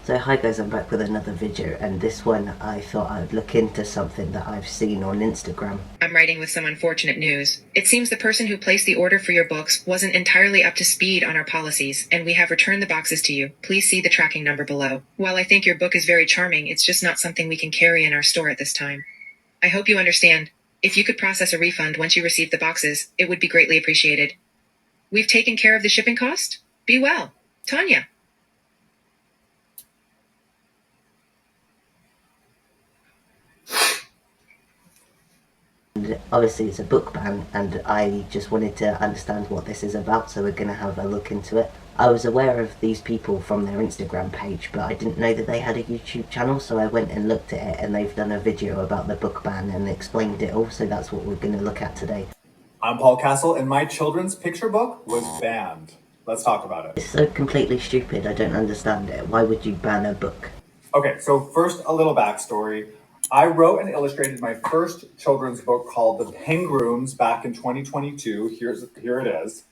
So hi guys, I'm back with another video, and this one I thought I'd look into something that I've seen on Instagram. I'm writing with some unfortunate news. It seems the person who placed the order for your books wasn't entirely up to speed on our policies, and we have returned the boxes to you. Please see the tracking number below. While I think your book is very charming, it's just not something we can carry in our store at this time. I hope you understand. If you could process a refund once you receive the boxes, it would be greatly appreciated. We've taken care of the shipping cost. Be well. Tanya. And obviously it's a book ban, and I just wanted to understand what this is about, so we're going to have a look into it. I was aware of these people from their Instagram page, but I didn't know that they had a YouTube channel, so I went and looked at it, and they've done a video about the book ban and explained it all, so that's what we're going to look at today. I'm Paul Castle, and my children's picture book was banned. Let's talk about it. It's so completely stupid, I don't understand it. Why would you ban a book? Okay, so first a little backstory. I wrote and illustrated my first children's book called The Pengrooms back in 2022. Here it is.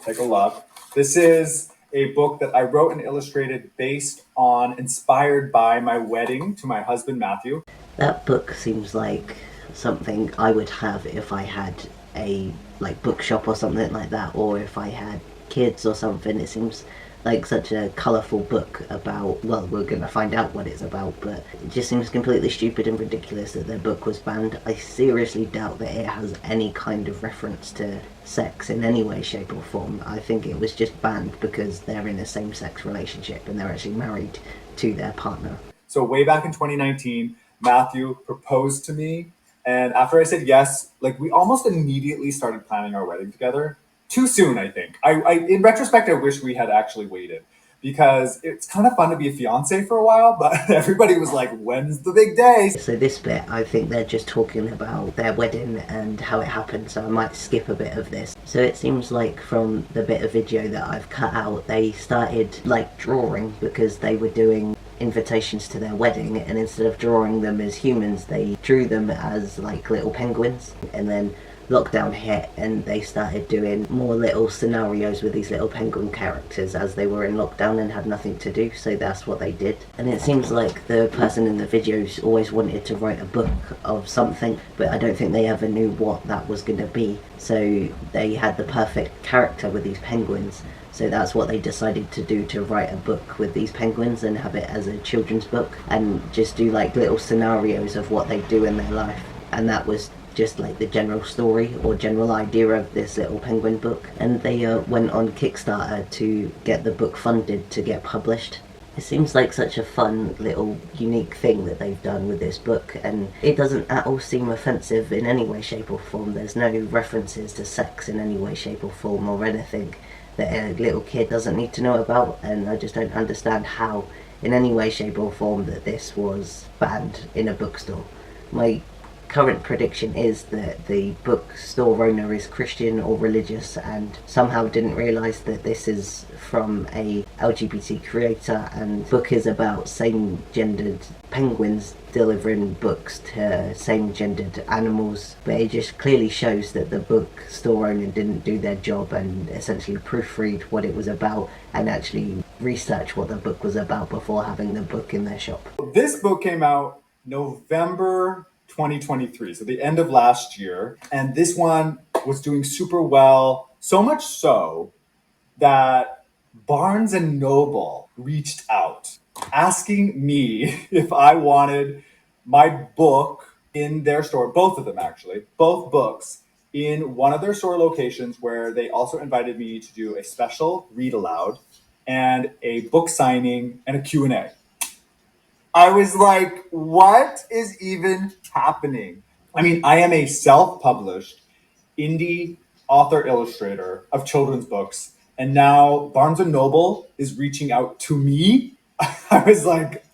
Take a look. This is a book that I wrote and illustrated inspired by my wedding to my husband, Mathew. That book seems like something I would have if I had a bookshop or something like that, or if I had kids or something. It seems like such a colourful book about, well, we're going to find out what it's about, but it just seems completely stupid and ridiculous that their book was banned. I seriously doubt that it has any kind of reference to sex in any way, shape or form. I think it was just banned because they're in a same-sex relationship and they're actually married to their partner. So way back in 2019, Mathew proposed to me, and after I said yes, we almost immediately started planning our wedding together. Too soon, I think. In retrospect, I wish we had actually waited, because it's kind of fun to be a fiance for a while, but everybody was like, when's the big day? So this bit, I think they're just talking about their wedding and how it happened, so I might skip a bit of this. So it seems like from the bit of video that I've cut out, they started drawing because they were doing invitations to their wedding, and instead of drawing them as humans, they drew them as little penguins. And then lockdown hit and they started doing more little scenarios with these little penguin characters as they were in lockdown and had nothing to do, so that's what they did. And it seems like the person in the videos always wanted to write a book of something, but I don't think they ever knew what that was going to be, so they had the perfect character with these penguins. So that's what they decided to do, to write a book with these penguins and have it as a children's book and just do little scenarios of what they do in their life. And that was just the general story or general idea of this little penguin book. And they went on Kickstarter to get the book funded to get published. It seems like such a fun little unique thing that they've done with this book, and it doesn't at all seem offensive in any way, shape or form. There's no references to sex in any way, shape or form, or anything that a little kid doesn't need to know about, and I just don't understand how in any way, shape or form that this was banned in a bookstore. My current prediction is that the bookstore owner is Christian or religious and somehow didn't realise that this is from a LGBT creator, and the book is about same-gendered penguins delivering books to same-gendered animals, but it just clearly shows that the bookstore owner didn't do their job and essentially proofread what it was about and actually research what the book was about before having the book in their shop. This book came out November 2023, so the end of last year, and this one was doing super well, so much so that Barnes and Noble reached out asking me if I wanted my book in their store, both of them actually, both books, in one of their store locations, where they also invited me to do a special read aloud and a book signing and a Q&A. I was like, what is even happening? I mean, I am a self-published indie author illustrator of children's books, and now Barnes and Noble is reaching out to me. I was like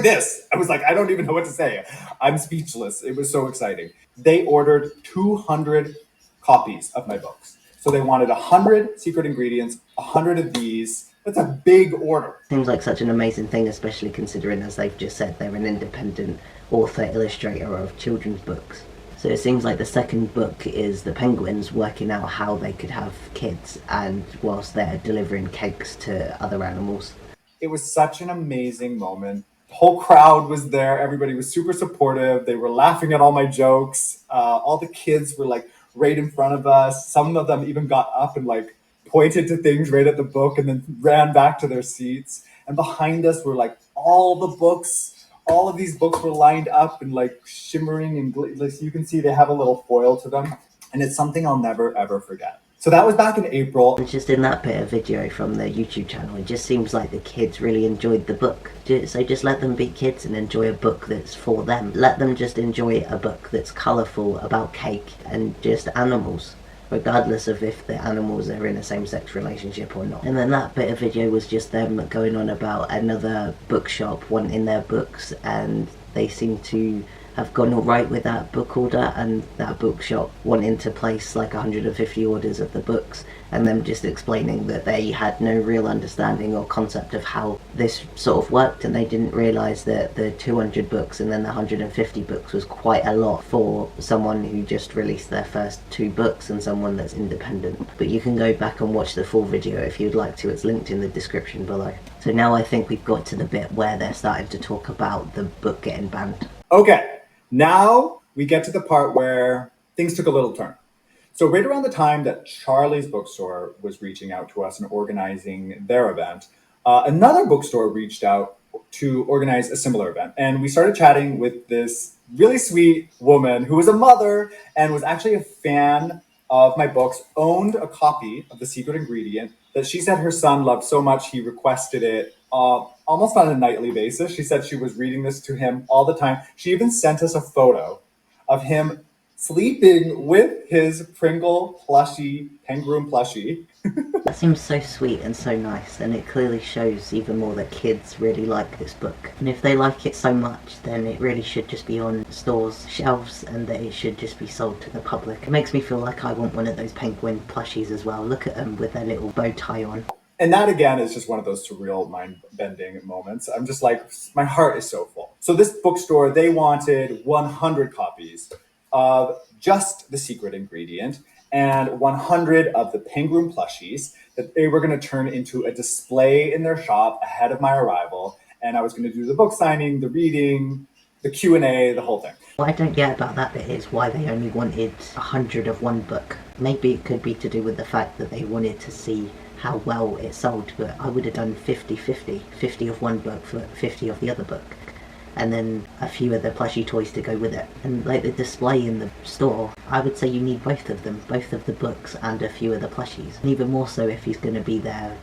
this. I was like, I don't even know what to say. I'm speechless. It was so exciting. They ordered 200 copies of my books. So they wanted 100 secret ingredients, 100 of these. That's a big order. Seems like such an amazing thing, especially considering, as they've just said, they're an independent author illustrator of children's books. So it seems like the second book is the penguins working out how they could have kids, and whilst they're delivering cakes to other animals. It was such an amazing moment. The whole crowd was there. Everybody was super supportive. They were laughing at all my jokes. All the kids were like right in front of us. Some of them even got up and like pointed to things right at the book and then ran back to their seats. And behind us were like all the books. All of these books were lined up and like shimmering and like you can see they have a little foil to them. And it's something I'll never ever forget. So that was back in April. It's just in that bit of video from the YouTube channel, it just seems like the kids really enjoyed the book. So just let them be kids and enjoy a book that's for them. Let them just enjoy a book that's colourful, about cake and just animals, regardless of if the animals are in a same-sex relationship or not. And then that bit of video was just them going on about another bookshop wanting their books, and they seem to have gone alright with that book order, and that bookshop wanting to place like 150 orders of the books, and them just explaining that they had no real understanding or concept of how this sort of worked, and they didn't realise that the 200 books and then the 150 books was quite a lot for someone who just released their first 2 books and someone that's independent. But you can go back and watch the full video if you'd like to. It's linked in the description below. So now I think we've got to the bit where they're starting to talk about the book getting banned. Okay. Now we get to the part where things took a little turn. So right around the time that Charlie's bookstore was reaching out to us and organizing their event, another bookstore reached out to organize a similar event. And we started chatting with this really sweet woman who was a mother and was actually a fan of my books, owned a copy of The Secret Ingredient that she said her son loved so much he requested it almost on a nightly basis. She said she was reading this to him all the time. She even sent us a photo of him sleeping with his Pringle plushie, Penguin plushie. That seems so sweet and so nice, and it clearly shows even more that kids really like this book. And if they like it so much, then it really should just be on stores' shelves, and that it should just be sold to the public. It makes me feel like I want one of those penguin plushies as well. Look at them with their little bow tie on. And that, again, is just one of those surreal, mind-bending moments. I'm just like, my heart is so full. So this bookstore, they wanted 100 copies of just The Secret Ingredient and 100 of the Penguin plushies that they were going to turn into a display in their shop ahead of my arrival. And I was going to do the book signing, the reading, the Q&A, the whole thing. What I don't get about that bit is why they only wanted 100 of one book. Maybe it could be to do with the fact that they wanted to see how well it sold, but I would have done 50-50, 50 of one book for 50 of the other book, and then a few of the plushie toys to go with it. And like the display in the store, I would say you need both of them, both of the books and a few of the plushies, and even more so if he's going to be there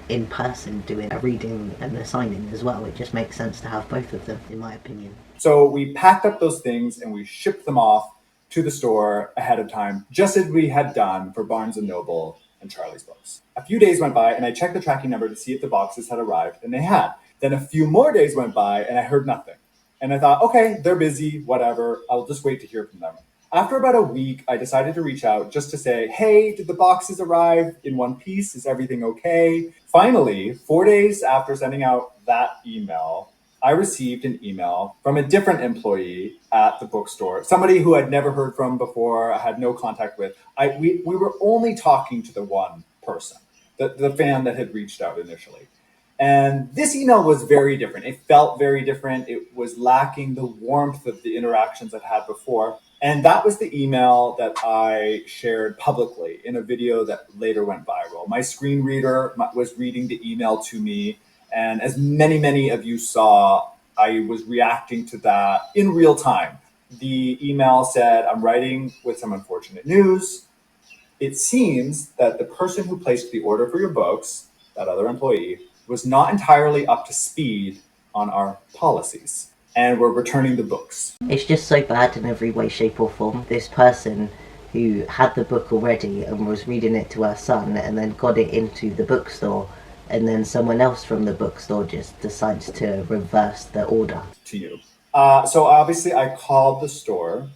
in person doing a reading and a signing as well. It just makes sense to have both of them, in my opinion. So we packed up those things and we shipped them off to the store ahead of time, just as we had done for Barnes & Noble and Charlie's books. A few days went by and I checked the tracking number to see if the boxes had arrived, and they had. Then a few more days went by and I heard nothing. And I thought, okay, they're busy, whatever. I'll just wait to hear from them. After about a week, I decided to reach out just to say, hey, did the boxes arrive in one piece? Is everything okay? Finally, 4 days after sending out that email, I received an email from a different employee at the bookstore, somebody who I'd never heard from before, I had no contact with. We were only talking to the one person, the fan that had reached out initially. And this email was very different. It felt very different. It was lacking the warmth of the interactions I'd had before. And that was the email that I shared publicly in a video that later went viral. My screen reader was reading the email to me. And as many of you saw, I was reacting to that in real time. The email said, I'm writing with some unfortunate news. It seems that the person who placed the order for your books, that other employee, was not entirely up to speed on our policies, and we're returning the books. It's just so bad in every way, shape or form. This person who had the book already and was reading it to her son and then got it into the bookstore, and then someone else from the bookstore just decides to reverse the order. To you. So obviously I called the store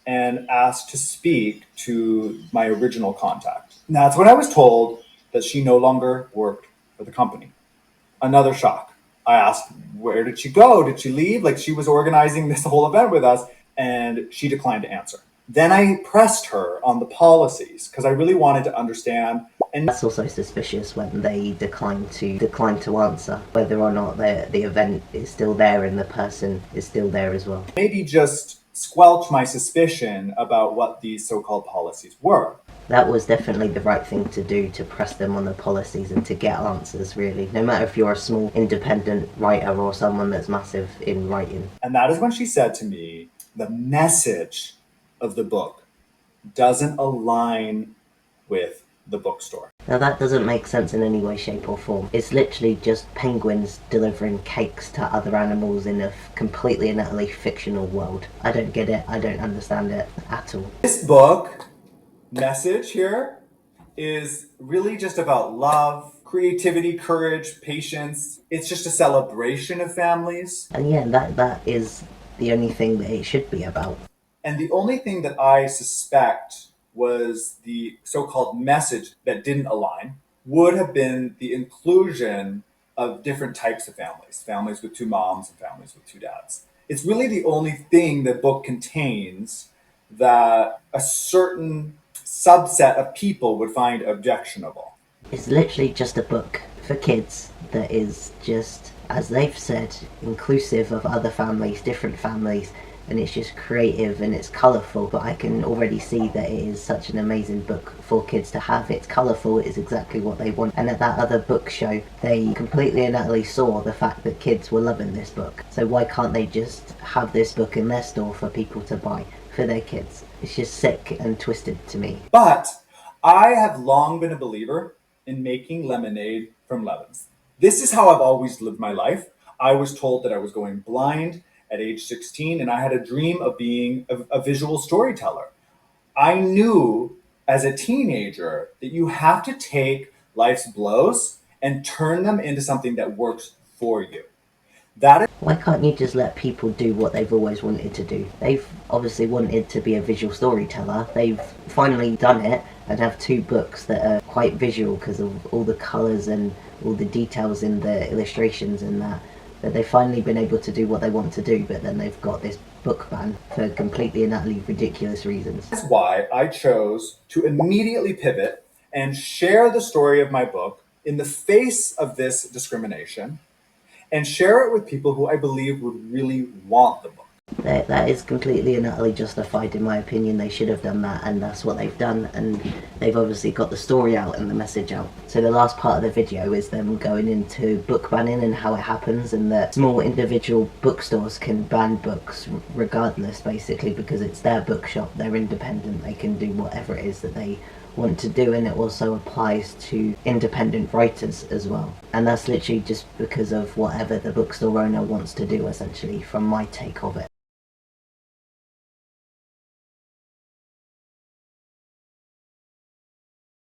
and asked to speak to my original contact. And that's when I was told that she no longer worked for the company. Another shock. I asked, where did she go? Did she leave? Like, she was organizing this whole event with us, and she declined to answer. Then I pressed her on the policies because I really wanted to understand. And That's also suspicious when they decline to answer whether or not the event is still there and the person is still there as well. maybe just squelch my suspicion about what these so-called policies were. That was definitely the right thing to do, to press them on the policies and to get answers, really. No matter if you're a small independent writer or someone that's massive in writing. And that is when she said to me, the message of the book doesn't align with the bookstore. Now that doesn't make sense in any way, shape or form. It's literally just penguins delivering cakes to other animals in a completely and utterly fictional world. I don't get it, I don't understand it at all. This book message here is really just about love, creativity, courage, patience. It's just a celebration of families. And yeah, that is the only thing that it should be about. And the only thing that I suspect was the so-called message that didn't align would have been the inclusion of different types of families, families with two moms and families with two dads. It's really the only thing the book contains that a certain subset of people would find objectionable. It's literally just a book for kids that is just, as they've said, inclusive of other families, different families, and it's just creative and it's colourful, but I can already see that it is such an amazing book for kids to have. It's colourful, it is exactly what they want. And at that other book show, they completely and utterly saw the fact that kids were loving this book. So why can't they just have this book in their store for people to buy for their kids? It's just sick and twisted to me. But I have long been a believer in making lemonade from lemons. This is how I've always lived my life. I was told that I was going blind at age 16, and I had a dream of being a visual storyteller. I knew as a teenager that you have to take life's blows and turn them into something that works for you. That is Why can't you just let people do what they've always wanted to do? They've obviously wanted to be a visual storyteller. They've finally done it and have two books that are quite visual because of all the colours and all the details in the illustrations and that they've finally been able to do what they want to do, but then they've got this book ban for completely and utterly ridiculous reasons. That's why I chose to immediately pivot and share the story of my book in the face of this discrimination and share it with people who I believe would really want the book. That is completely and utterly justified in my opinion. They should have done that, and that's what they've done, and they've obviously got the story out and the message out. So the last part of the video is them going into book banning and how it happens, and that small individual bookstores can ban books regardless, basically, because it's their bookshop, they're independent, they can do whatever it is that they want to do, and it also applies to independent writers as well. And that's literally just because of whatever the bookstore owner wants to do, essentially, from my take of it.